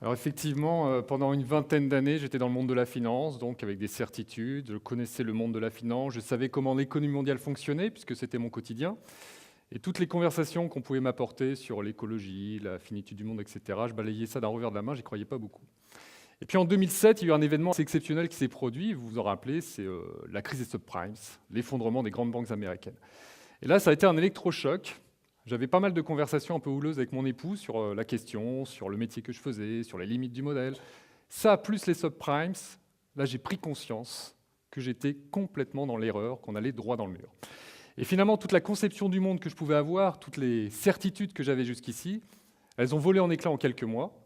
Alors effectivement, pendant une vingtaine d'années, j'étais dans le monde de la finance, donc avec des certitudes. Je connaissais le monde de la finance, je savais comment l'économie mondiale fonctionnait, puisque c'était mon quotidien. Et toutes les conversations qu'on pouvait m'apporter sur l'écologie, la finitude du monde, etc., je balayais ça d'un revers de la main, j'y croyais pas beaucoup. Et puis en 2007, il y a eu un événement assez exceptionnel qui s'est produit, vous vous en rappelez, c'est la crise des subprimes, l'effondrement des grandes banques américaines. Et là, ça a été un électrochoc. J'avais pas mal de conversations un peu houleuses avec mon époux sur la question, sur le métier que je faisais, sur les limites du modèle. Ça, plus les subprimes, là j'ai pris conscience que j'étais complètement dans l'erreur, qu'on allait droit dans le mur. Et finalement, toute la conception du monde que je pouvais avoir, toutes les certitudes que j'avais jusqu'ici, elles ont volé en éclats en quelques mois.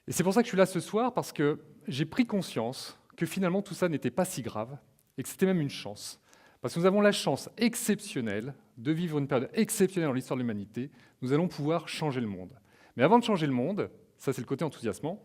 Et c'est pour ça que je suis là ce soir, parce que j'ai pris conscience que finalement tout ça n'était pas si grave, et que c'était même une chance. Parce que nous avons la chance exceptionnelle de vivre une période exceptionnelle dans l'histoire de l'humanité. Nous allons pouvoir changer le monde. Mais avant de changer le monde, ça c'est le côté enthousiasmant,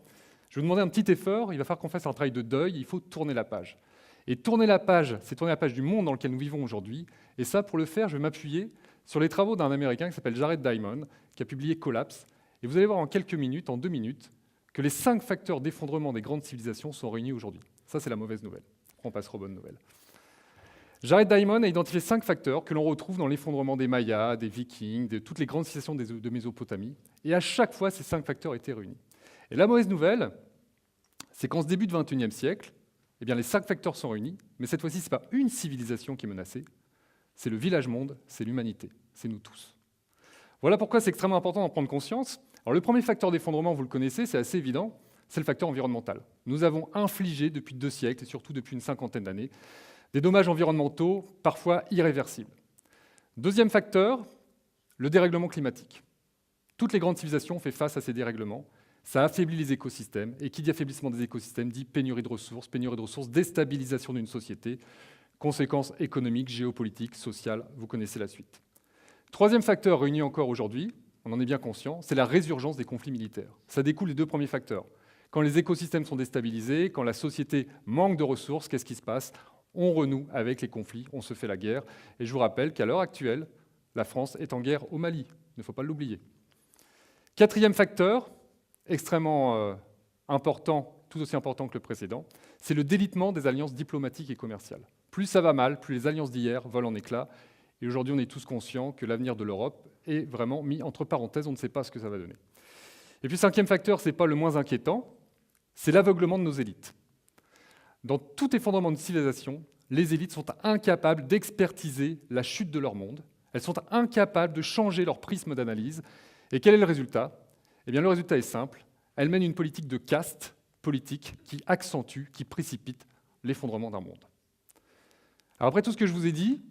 je vais vous demander un petit effort, il va falloir qu'on fasse un travail de deuil, il faut tourner la page. Et tourner la page, c'est tourner la page du monde dans lequel nous vivons aujourd'hui. Et ça, pour le faire, je vais m'appuyer sur les travaux d'un Américain qui s'appelle Jared Diamond, qui a publié Collapse. Et vous allez voir en quelques minutes, en 2 minutes, que les 5 facteurs d'effondrement des grandes civilisations sont réunis aujourd'hui. Ça, c'est la mauvaise nouvelle. On passera aux bonnes nouvelles. Jared Diamond a identifié 5 facteurs que l'on retrouve dans l'effondrement des Mayas, des Vikings, de toutes les grandes civilisations de Mésopotamie. Et à chaque fois, ces 5 facteurs étaient réunis. Et la mauvaise nouvelle, c'est qu'en ce début de XXIe siècle, eh bien, les 5 facteurs sont réunis, mais cette fois-ci, ce n'est pas une civilisation qui est menacée, c'est le village-monde, c'est l'humanité, c'est nous tous. Voilà pourquoi c'est extrêmement important d'en prendre conscience. Alors, le premier facteur d'effondrement, vous le connaissez, c'est assez évident, c'est le facteur environnemental. Nous avons infligé depuis 2 siècles, et surtout depuis une cinquantaine d'années, des dommages environnementaux parfois irréversibles. Deuxième facteur, le dérèglement climatique. Toutes les grandes civilisations ont fait face à ces dérèglements. Ça affaiblit les écosystèmes, et qui dit affaiblissement des écosystèmes dit pénurie de ressources, déstabilisation d'une société, conséquences économiques, géopolitiques, sociales, vous connaissez la suite. Troisième facteur réuni encore aujourd'hui, on en est bien conscient, c'est la résurgence des conflits militaires. Ça découle des 2 premiers facteurs. Quand les écosystèmes sont déstabilisés, quand la société manque de ressources, qu'est-ce qui se passe ? On renoue avec les conflits, on se fait la guerre. Et je vous rappelle qu'à l'heure actuelle, la France est en guerre au Mali, il ne faut pas l'oublier. Quatrième facteur, extrêmement important, tout aussi important que le précédent, c'est le délitement des alliances diplomatiques et commerciales. Plus ça va mal, plus les alliances d'hier volent en éclats. Et aujourd'hui, on est tous conscients que l'avenir de l'Europe est vraiment mis entre parenthèses, on ne sait pas ce que ça va donner. Et puis, 5e facteur, ce n'est pas le moins inquiétant, c'est l'aveuglement de nos élites. Dans tout effondrement de civilisation, les élites sont incapables d'expertiser la chute de leur monde, elles sont incapables de changer leur prisme d'analyse. Et quel est le résultat ? Eh bien, le résultat est simple, elles mènent une politique de caste politique qui accentue, qui précipite l'effondrement d'un monde. Alors après tout ce que je vous ai dit,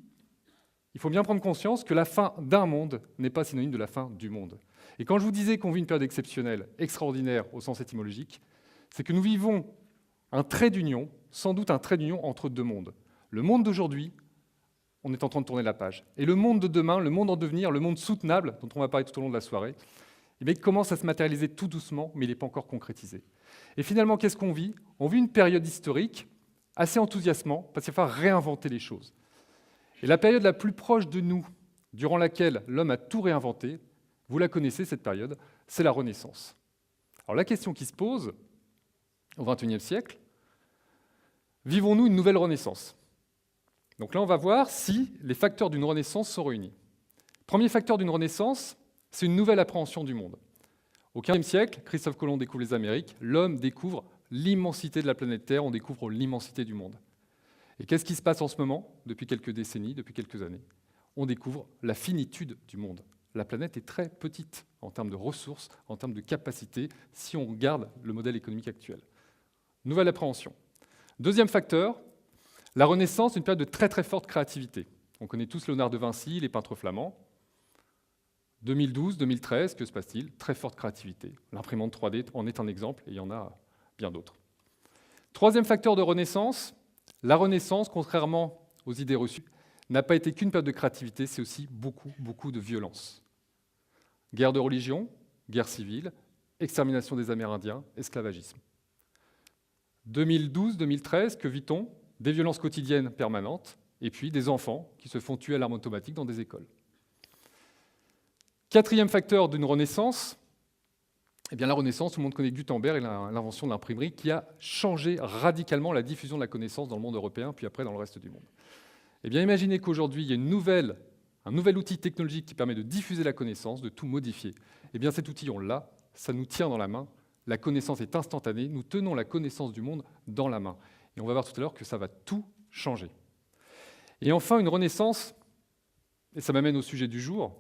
il faut bien prendre conscience que la fin d'un monde n'est pas synonyme de la fin du monde. Et quand je vous disais qu'on vit une période exceptionnelle, extraordinaire au sens étymologique, c'est que nous vivons un trait d'union, sans doute un trait d'union entre 2 mondes. Le monde d'aujourd'hui, on est en train de tourner la page. Et le monde de demain, le monde en devenir, le monde soutenable, dont on va parler tout au long de la soirée, il commence à se matérialiser tout doucement, mais il n'est pas encore concrétisé. Et finalement, qu'est-ce qu'on vit ? On vit une période historique assez enthousiasmante, parce qu'il va falloir réinventer les choses. Et la période la plus proche de nous, durant laquelle l'homme a tout réinventé, vous la connaissez, cette période, c'est la Renaissance. Alors la question qui se pose, au XXIe siècle, vivons-nous une nouvelle Renaissance ? Donc là, on va voir si les facteurs d'une Renaissance sont réunis. Premier facteur d'une Renaissance, c'est une nouvelle appréhension du monde. Au XVe siècle, Christophe Colomb découvre les Amériques, l'homme découvre l'immensité de la planète Terre, on découvre l'immensité du monde. Et qu'est-ce qui se passe en ce moment, depuis quelques décennies, depuis quelques années ? On découvre la finitude du monde. La planète est très petite en termes de ressources, en termes de capacité, si on garde le modèle économique actuel. Nouvelle appréhension. Deuxième facteur, la Renaissance, une période de très très forte créativité. On connaît tous Léonard de Vinci, les peintres flamands. 2012, 2013, que se passe-t-il ? Très forte créativité. L'imprimante 3D en est un exemple, et il y en a bien d'autres. Troisième facteur de Renaissance, la Renaissance, contrairement aux idées reçues, n'a pas été qu'une période de créativité, c'est aussi beaucoup de violence. Guerre de religion, guerre civile, extermination des Amérindiens, esclavagisme. 2012-2013, que vit-on ? Des violences quotidiennes permanentes, et puis des enfants qui se font tuer à l'arme automatique dans des écoles. Quatrième facteur d'une renaissance, Eh bien, la Renaissance, tout le monde connaît Gutenberg et l'invention de l'imprimerie qui a changé radicalement la diffusion de la connaissance dans le monde européen, puis après dans le reste du monde. Eh bien, imaginez qu'aujourd'hui, il y a un nouvel outil technologique qui permet de diffuser la connaissance, de tout modifier. Eh bien, cet outil, on l'a, ça nous tient dans la main, la connaissance est instantanée, nous tenons la connaissance du monde dans la main. Et on va voir tout à l'heure que ça va tout changer. Et enfin, une renaissance, et ça m'amène au sujet du jour,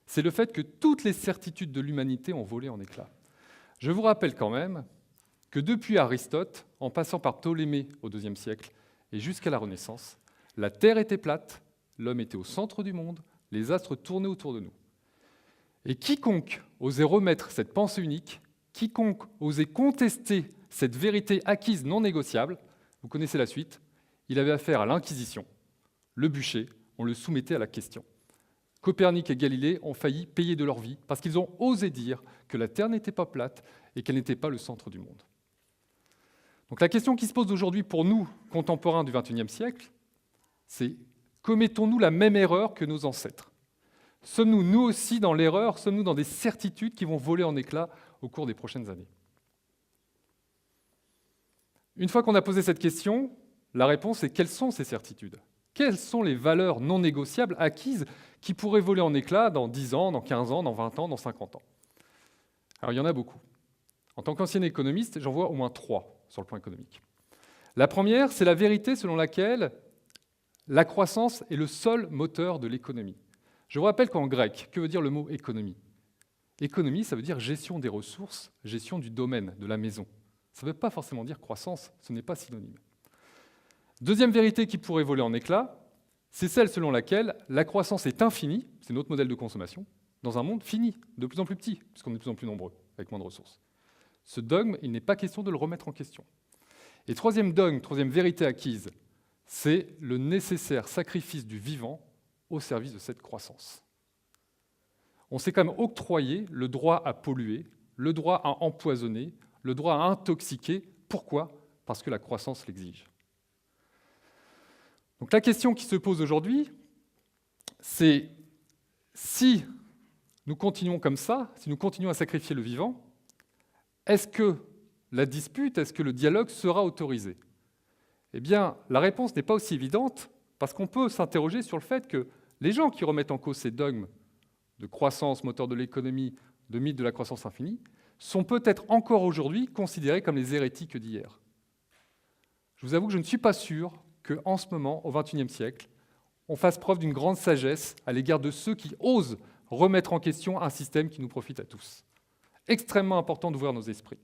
c'est le fait que toutes les certitudes de l'humanité ont volé en éclats. Je vous rappelle quand même que depuis Aristote, en passant par Ptolémée au IIe siècle et jusqu'à la Renaissance, la Terre était plate, l'homme était au centre du monde, les astres tournaient autour de nous. Et quiconque osait remettre cette pensée unique, quiconque osait contester cette vérité acquise non négociable, vous connaissez la suite, il avait affaire à l'Inquisition. Le bûcher, on le soumettait à la question. Copernic et Galilée ont failli payer de leur vie parce qu'ils ont osé dire que la Terre n'était pas plate et qu'elle n'était pas le centre du monde. Donc la question qui se pose aujourd'hui pour nous, contemporains du XXIe siècle, c'est commettons-nous la même erreur que nos ancêtres? Sommes-nous, nous aussi, dans l'erreur? Sommes-nous dans des certitudes qui vont voler en éclats au cours des prochaines années? Une fois qu'on a posé cette question, la réponse est quelles sont ces certitudes? Quelles sont les valeurs non négociables acquises qui pourraient voler en éclats dans 10 ans, dans 15 ans, dans 20 ans, dans 50 ans? Alors il y en a beaucoup. En tant qu'ancien économiste, j'en vois au moins 3 sur le plan économique. La première, c'est la vérité selon laquelle la croissance est le seul moteur de l'économie. Je vous rappelle qu'en grec, que veut dire le mot économie? Économie, ça veut dire gestion des ressources, gestion du domaine, de la maison. Ça ne veut pas forcément dire croissance, ce n'est pas synonyme. Deuxième vérité qui pourrait voler en éclats, c'est celle selon laquelle la croissance est infinie, c'est notre modèle de consommation, dans un monde fini, de plus en plus petit, puisqu'on est de plus en plus nombreux, avec moins de ressources. Ce dogme, il n'est pas question de le remettre en question. Et troisième dogme, troisième vérité acquise, c'est le nécessaire sacrifice du vivant au service de cette croissance. On s'est quand même octroyé le droit à polluer, le droit à empoisonner, le droit à intoxiquer. Pourquoi? Parce que la croissance l'exige. Donc la question qui se pose aujourd'hui, c'est si nous continuons comme ça, si nous continuons à sacrifier le vivant, est-ce que la dispute, est-ce que le dialogue sera autorisé? Eh bien, la réponse n'est pas aussi évidente, parce qu'on peut s'interroger sur le fait que les gens qui remettent en cause ces dogmes de croissance, moteur de l'économie, de mythe de la croissance infinie, sont peut-être encore aujourd'hui considérés comme les hérétiques d'hier. Je vous avoue que je ne suis pas sûr qu'en ce moment, au XXIe siècle, on fasse preuve d'une grande sagesse à l'égard de ceux qui osent remettre en question un système qui nous profite à tous. Extrêmement important d'ouvrir nos esprits.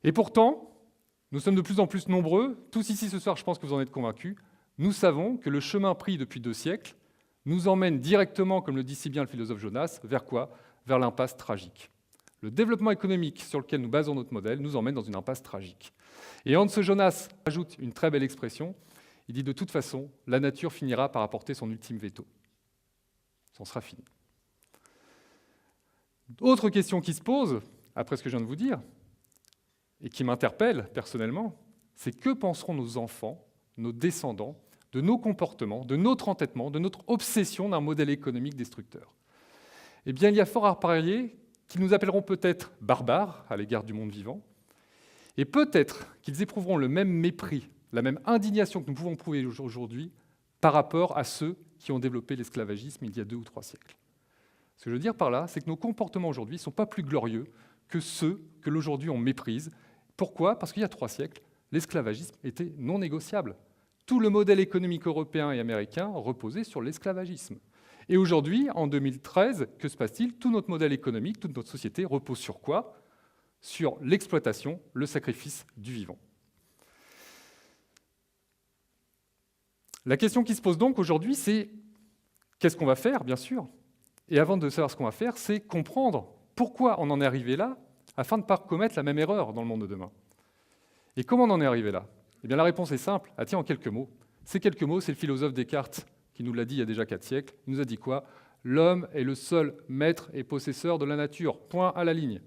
Et pourtant, nous sommes de plus en plus nombreux, tous ici ce soir, je pense que vous en êtes convaincus, nous savons que le chemin pris depuis 2 siècles nous emmène directement, comme le dit si bien le philosophe Jonas, vers quoi? Vers l'impasse tragique. Le développement économique sur lequel nous basons notre modèle nous emmène dans une impasse tragique. Et Hans Jonas ajoute une très belle expression, il dit de toute façon, la nature finira par apporter son ultime veto. Ça en sera fini. Autre question qui se pose, après ce que je viens de vous dire, et qui m'interpelle personnellement, c'est que penseront nos enfants, nos descendants, de nos comportements, de notre entêtement, de notre obsession d'un modèle économique destructeur? Eh bien, il y a fort à parier qu'ils nous appelleront peut-être barbares à l'égard du monde vivant, et peut-être qu'ils éprouveront le même mépris, la même indignation que nous pouvons éprouver aujourd'hui par rapport à ceux qui ont développé l'esclavagisme il y a 2 ou 3 siècles. Ce que je veux dire par là, c'est que nos comportements aujourd'hui ne sont pas plus glorieux que ceux que l'aujourd'hui on méprise. Pourquoi? Parce qu'il y a 3 siècles, l'esclavagisme était non négociable. Tout le modèle économique européen et américain reposait sur l'esclavagisme. Et aujourd'hui, en 2013, que se passe-t-il? Tout notre modèle économique, toute notre société repose sur quoi? Sur l'exploitation, le sacrifice du vivant. La question qui se pose donc aujourd'hui, c'est qu'est-ce qu'on va faire, bien sûr? Et avant de savoir ce qu'on va faire, c'est comprendre pourquoi on en est arrivé là, afin de ne pas commettre la même erreur dans le monde de demain. Et comment on en est arrivé là? Eh bien, la réponse est simple, elle tient en quelques mots. Ces quelques mots, c'est le philosophe Descartes qui nous l'a dit il y a déjà 4 siècles. Il nous a dit quoi? L'homme est le seul maître et possesseur de la nature. Point à la ligne.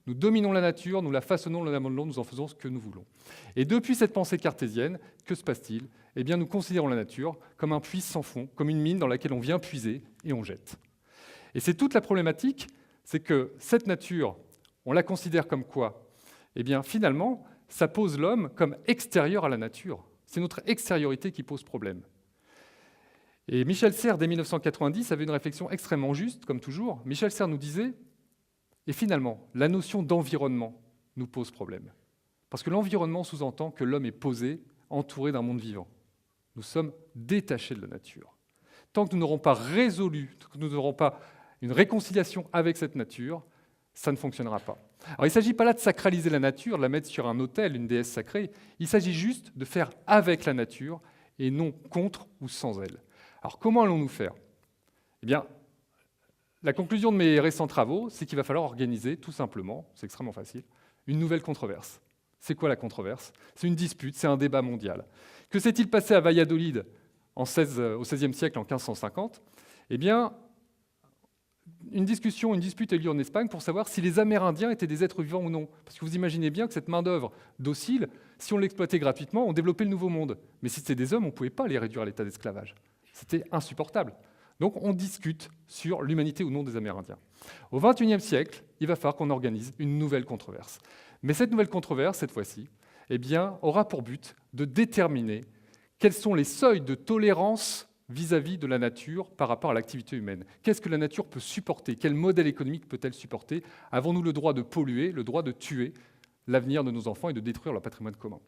Nous dominons la nature, nous la façonnons, nous la modelons, nous en faisons ce que nous voulons. Et depuis cette pensée cartésienne, que se passe-t-il? Eh bien, nous considérons la nature comme un puits sans fond, comme une mine dans laquelle on vient puiser et on jette. Et c'est toute la problématique, c'est que cette nature, on la considère comme quoi? Eh bien, finalement, ça pose l'homme comme extérieur à la nature. C'est notre extériorité qui pose problème. Et Michel Serres, dès 1990, avait une réflexion extrêmement juste, comme toujours. Michel Serres nous disait, et finalement, la notion d'environnement nous pose problème. Parce que l'environnement sous-entend que l'homme est posé, entouré d'un monde vivant. Nous sommes détachés de la nature. Tant que nous n'aurons pas résolu, tant que nous n'aurons pas une réconciliation avec cette nature, ça ne fonctionnera pas. Alors il ne s'agit pas là de sacraliser la nature, de la mettre sur un autel, une déesse sacrée. Il s'agit juste de faire avec la nature et non contre ou sans elle. Alors comment allons-nous faire? Eh bien, la conclusion de mes récents travaux, c'est qu'il va falloir organiser, tout simplement, c'est extrêmement facile, une nouvelle controverse. C'est quoi la controverse? C'est une dispute, c'est un débat mondial. Que s'est-il passé à Valladolid au XVIe siècle, en 1550? Eh bien, une dispute a eu lieu en Espagne pour savoir si les Amérindiens étaient des êtres vivants ou non. Parce que vous imaginez bien que cette main-d'œuvre docile, si on l'exploitait gratuitement, on développait le Nouveau Monde. Mais si c'était des hommes, on ne pouvait pas les réduire à l'état d'esclavage. C'était insupportable. Donc on discute sur l'humanité ou non des Amérindiens. Au XXIe siècle, il va falloir qu'on organise une nouvelle controverse. Mais cette nouvelle controverse, cette fois-ci, eh bien, aura pour but de déterminer quels sont les seuils de tolérance vis-à-vis de la nature par rapport à l'activité humaine. Qu'est-ce que la nature peut supporter? Quel modèle économique peut-elle supporter? Avons-nous le droit de polluer, le droit de tuer l'avenir de nos enfants et de détruire leur patrimoine commun?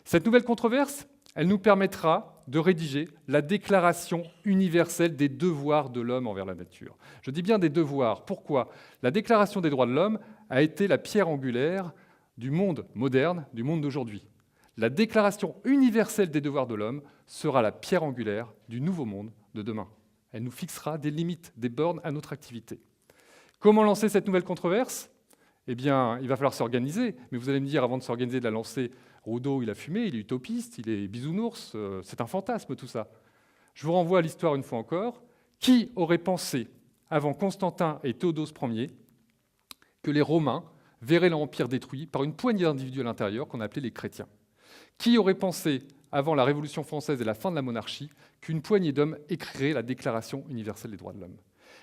Cette nouvelle controverse, elle nous permettra de rédiger la Déclaration universelle des devoirs de l'homme envers la nature. Je dis bien des devoirs. Pourquoi? La Déclaration des droits de l'homme a été la pierre angulaire du monde moderne, du monde d'aujourd'hui. La Déclaration universelle des devoirs de l'homme sera la pierre angulaire du nouveau monde de demain. Elle nous fixera des limites, des bornes à notre activité. Comment lancer cette nouvelle controverse? Eh bien, il va falloir s'organiser, mais vous allez me dire, avant de s'organiser, de la lancer, Rousseau, il a fumé, il est utopiste, il est bisounours, c'est un fantasme tout ça. Je vous renvoie à l'histoire une fois encore. Qui aurait pensé, avant Constantin et Théodose Ier, que les Romains verraient l'Empire détruit par une poignée d'individus à l'intérieur qu'on appelait les chrétiens? Qui aurait pensé, avant la Révolution française et la fin de la monarchie, qu'une poignée d'hommes écrirait la Déclaration universelle des droits de l'homme?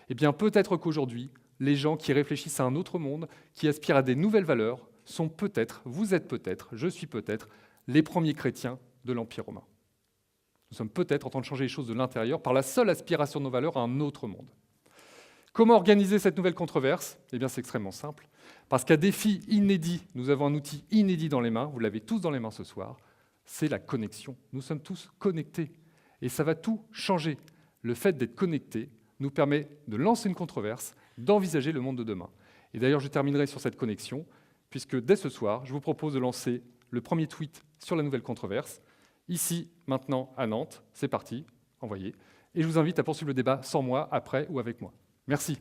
Eh bien, peut-être qu'aujourd'hui, les gens qui réfléchissent à un autre monde, qui aspirent à des nouvelles valeurs, sont peut-être, vous êtes peut-être, je suis peut-être, les premiers chrétiens de l'Empire romain. Nous sommes peut-être en train de changer les choses de l'intérieur par la seule aspiration de nos valeurs à un autre monde. Comment organiser cette nouvelle controverse? Eh bien, c'est extrêmement simple. Parce qu'à défi inédit, nous avons un outil inédit dans les mains, vous l'avez tous dans les mains ce soir, c'est la connexion. Nous sommes tous connectés. Et ça va tout changer. Le fait d'être connectés nous permet de lancer une controverse, d'envisager le monde de demain. Et d'ailleurs, je terminerai sur cette connexion, puisque dès ce soir, je vous propose de lancer le premier tweet sur la nouvelle controverse, ici, maintenant, à Nantes. C'est parti, envoyez. Et je vous invite à poursuivre le débat sans moi, après ou avec moi. Merci.